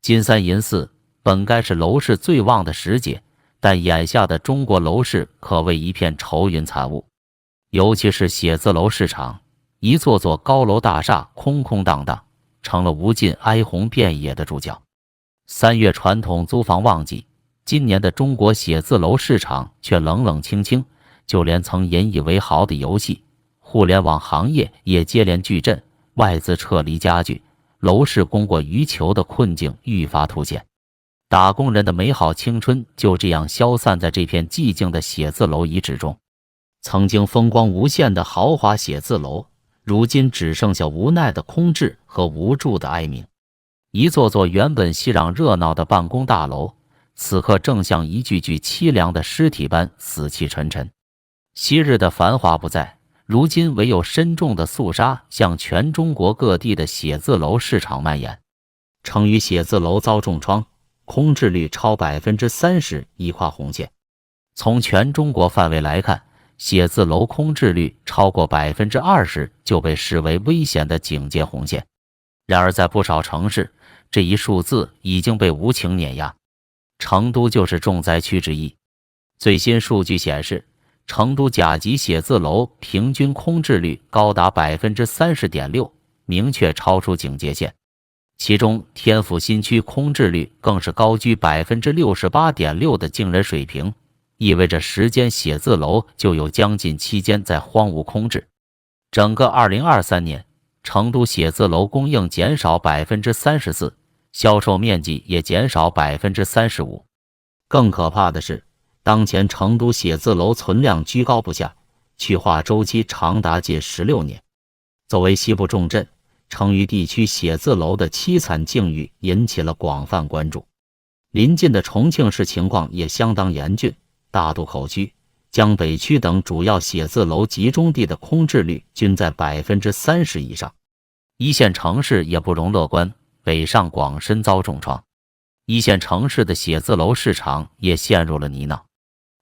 金三银四本该是楼市最旺的时节，但眼下的中国楼市可谓一片愁云惨雾，尤其是写字楼市场，一座座高楼大厦空空荡荡，成了无尽哀鸿遍野的主角。3月传统租房旺季，今年的中国写字楼市场却冷冷清清，就连曾引以为豪的游戏、互联网行业也接连巨震，外资撤离加剧，楼市供过于求的困境愈发凸显。打工人的美好青春就这样消散在这片寂静的写字楼遗址中。曾经风光无限的豪华写字楼，如今只剩下无奈的空置和无助的哀鸣。一座座原本熙攘热闹的办公大楼，此刻正像一具具凄凉的尸体般死气沉沉。昔日的繁华不在，如今唯有深重的肃杀向全中国各地的写字楼市场蔓延。成渝写字楼遭重创，空置率超 30%， 一跨红线。从全中国范围来看，写字楼空置率超过 20% 就被视为危险的警戒红线。然而在不少城市，这一数字已经被无情碾压。成都就是重灾区之一。最新数据显示，成都甲级写字楼平均空置率高达 30.6%， 明确超出警戒线。其中天府新区空置率更是高居 68.6% 的惊人水平，意味着10间写字楼就有将近7间在荒芜空置。整个2023年，成都写字楼供应减少 34%， 销售面积也减少 35%。更可怕的是，当前成都写字楼存量居高不下，去化周期长达近16年。作为西部重镇，成渝地区写字楼的凄惨境遇引起了广泛关注。邻近的重庆市情况也相当严峻，大渡口区、江北区等主要写字楼集中地的空置率均在 30% 以上。一线城市也不容乐观，北上广深遭重创，一线城市的写字楼市场也陷入了泥淖。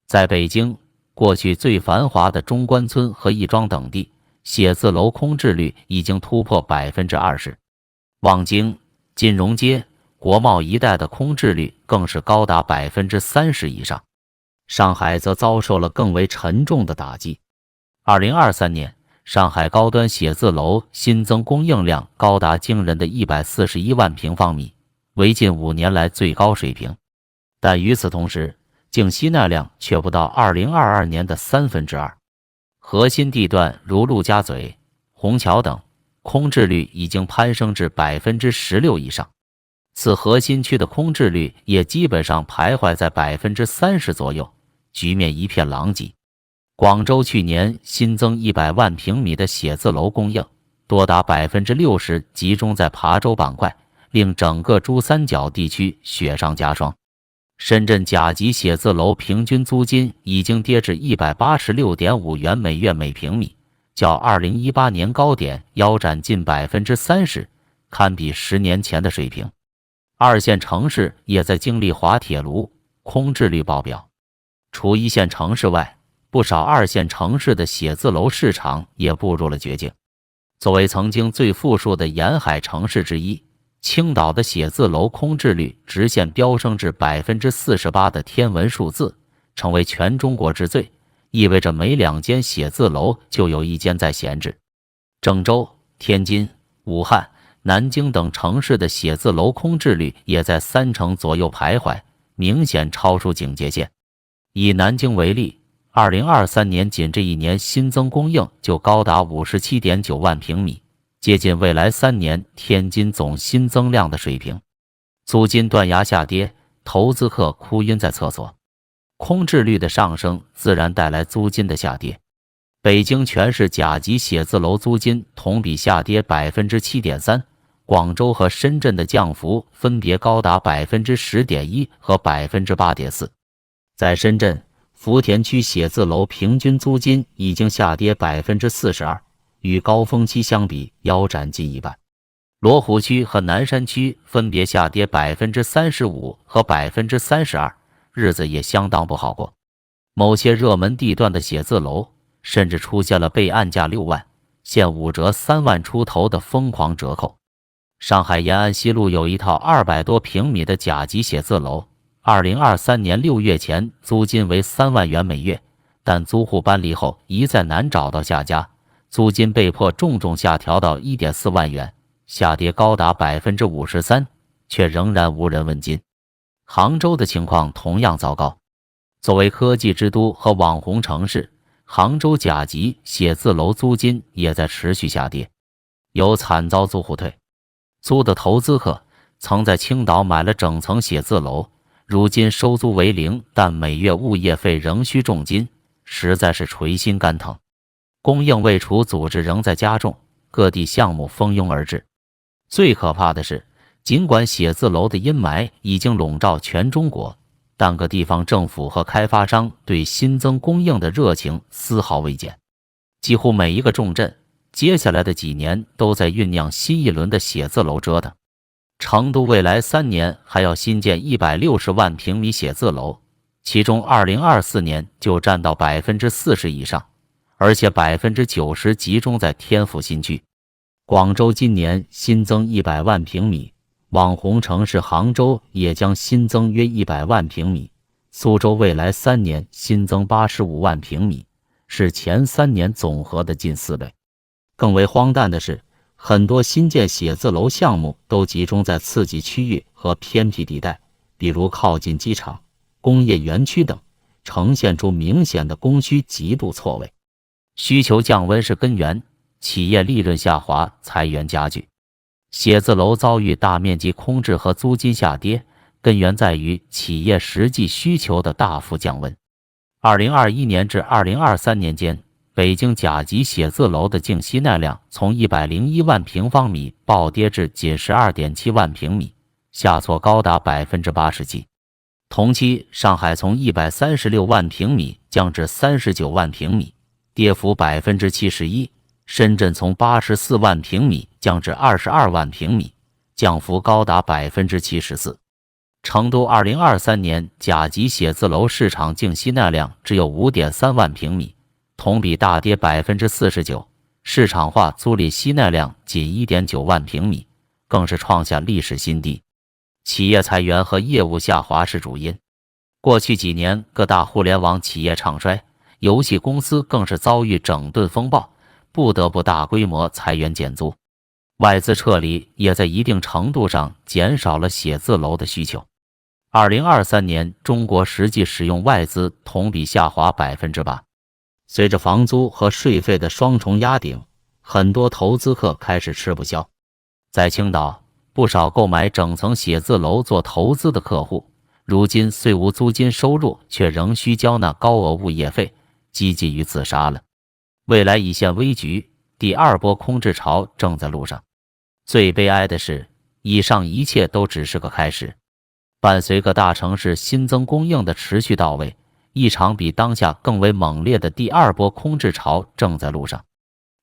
在北京，过去最繁华的中关村和亦庄等地，写字楼空置率已经突破 20%。望京、金融街、国贸一带的空置率更是高达 30% 以上。上海则遭受了更为沉重的打击。2023年，上海高端写字楼新增供应量高达惊人的141万平方米，为近5年来最高水平。但与此同时，净吸纳量却不到2022年的2/3。核心地段如陆家嘴、虹桥等，空置率已经攀升至 16% 以上。此核心区的空置率也基本上徘徊在 30% 左右，局面一片狼藉。广州去年新增100万平米的写字楼供应，多达 60% 集中在琶洲板块，令整个珠三角地区雪上加霜。深圳甲级写字楼平均租金已经跌至 186.5 元每月每平米，较2018年高点腰斩近 30%， 堪比10年前的水平。二线城市也在经历滑铁卢，空置率爆表。除一线城市外，不少二线城市的写字楼市场也步入了绝境。作为曾经最富庶的沿海城市之一，青岛的写字楼空置率直线飙升至 48% 的天文数字，成为全中国之最，意味着每2间写字楼就有1间在闲置。郑州、天津、武汉、南京等城市的写字楼空置率也在30%左右徘徊，明显超出警戒线。以南京为例，2023年仅这一年新增供应就高达 57.9 万平米，接近未来3年天津总新增量的水平。租金断崖下跌，投资客哭晕在厕所。空置率的上升自然带来租金的下跌。北京全市甲级写字楼租金同比下跌 7.3%， 广州和深圳的降幅分别高达 10.1% 和 8.4%。在深圳，福田区写字楼平均租金已经下跌 42%， 与高峰期相比腰斩近一半。罗湖区和南山区分别下跌 35% 和 32%， 日子也相当不好过。某些热门地段的写字楼甚至出现了被暗价6万、现5折3万出头的疯狂折扣。上海延安西路有一套200多平米的甲级写字楼，2023年6月前租金为3万元每月，但租户搬离后一再难找到下家，租金被迫重重下调到 1.4万元，下跌高达 53%， 却仍然无人问津。杭州的情况同样糟糕。作为科技之都和网红城市，杭州甲级写字楼租金也在持续下跌，有惨遭租户退租的投资客曾在青岛买了整层写字楼，如今收租为0，但每月物业费仍需重金，实在是捶心肝疼。供应未除，组织仍在加重，各地项目蜂拥而至。最可怕的是，尽管写字楼的阴霾已经笼罩全中国，但各地方政府和开发商对新增供应的热情丝毫未减。几乎每一个重镇接下来的几年都在酝酿新一轮的写字楼折腾。成都未来3年还要新建160万平米写字楼，其中2024年就占到 40% 以上，而且 90% 集中在天府新区。广州今年新增100万平米，网红城市杭州也将新增约100万平米，苏州未来3年新增85万平米，是前3年总和的近4倍。更为荒诞的是，很多新建写字楼项目都集中在次级区域和偏僻地带，比如靠近机场、工业园区等，呈现出明显的供需极度错位。需求降温是根源，企业利润下滑，裁员加剧。写字楼遭遇大面积空置和租金下跌，根源在于企业实际需求的大幅降温。2021年至2023年间，北京甲级写字楼的净吸纳量从101万平方米暴跌至仅12.7万平米，下挫高达 87%。同期，上海从136万平米降至39万平米，跌幅 71%。深圳从84万平米降至22万平米，降幅高达 74%。成都2023年甲级写字楼市场净吸纳量只有 5.3万平米，同比大跌 49%， 市场化租赁吸纳量仅 1.9万平米，更是创下历史新低。企业裁员和业务下滑是主因。过去几年，各大互联网企业唱衰，游戏公司更是遭遇整顿风暴，不得不大规模裁员减租。外资撤离也在一定程度上减少了写字楼的需求。2023年，中国实际使用外资同比下滑 8%。随着房租和税费的双重压顶，很多投资客开始吃不消。在青岛，不少购买整层写字楼做投资的客户，如今虽无租金收入，却仍需交纳高额物业费，积极于自杀了。未来已现危局，第2波空置潮正在路上。最悲哀的是，以上一切都只是个开始。伴随各大城市新增供应的持续到位，一场比当下更为猛烈的第2波空置潮正在路上。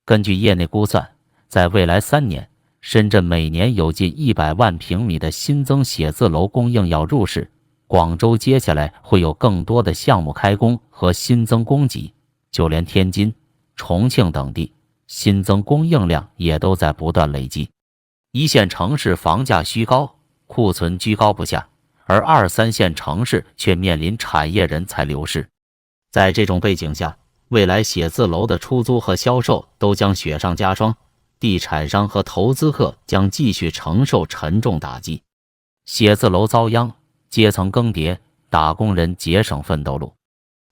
根据业内估算，在未来3年，深圳每年有近100万平米的新增写字楼供应要入市，广州接下来会有更多的项目开工和新增供给，就连天津、重庆等地新增供应量也都在不断累积。1线城市房价虚高，库存居高不下，而2、3线城市却面临产业人才流失。在这种背景下，未来写字楼的出租和销售都将雪上加霜，地产商和投资客将继续承受沉重打击。写字楼遭殃，阶层更迭，打工人节省奋斗路。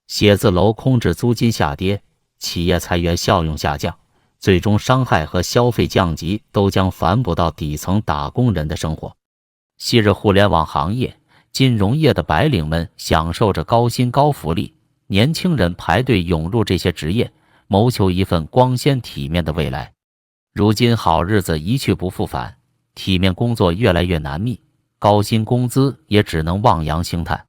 写字楼空置，租金下跌，企业裁员，效用下降，最终伤害和消费降级都将反哺到底层打工人的生活。昔日互联网行业、金融业的白领们享受着高薪高福利，年轻人排队涌入这些职业，谋求一份光鲜体面的未来。如今好日子一去不复返，体面工作越来越难觅，高薪工资也只能望洋兴叹。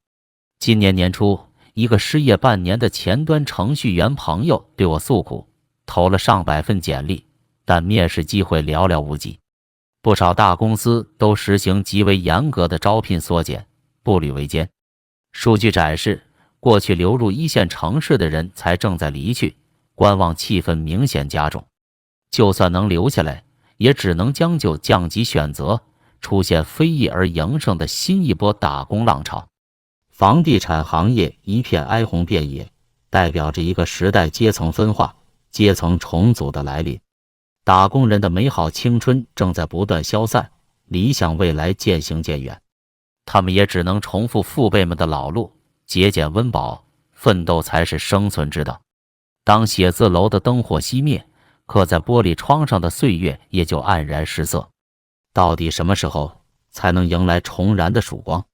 今年年初，一个失业半年的前端程序员朋友对我诉苦，投了上百份简历，但面试机会寥寥无几。不少大公司都实行极为严格的招聘缩减，步履维艰。数据展示，过去流入1线城市的人才正在离去，观望气氛明显加重。就算能留下来，也只能将就降级选择，出现非议而营生的新一波打工浪潮。房地产行业一片哀鸿遍野，代表着一个时代阶层分化、阶层重组的来临。打工人的美好青春正在不断消散，理想未来渐行渐远。他们也只能重复父辈们的老路，节俭温饱，奋斗才是生存之道。当写字楼的灯火熄灭，刻在玻璃窗上的岁月也就黯然失色。到底什么时候才能迎来重燃的曙光？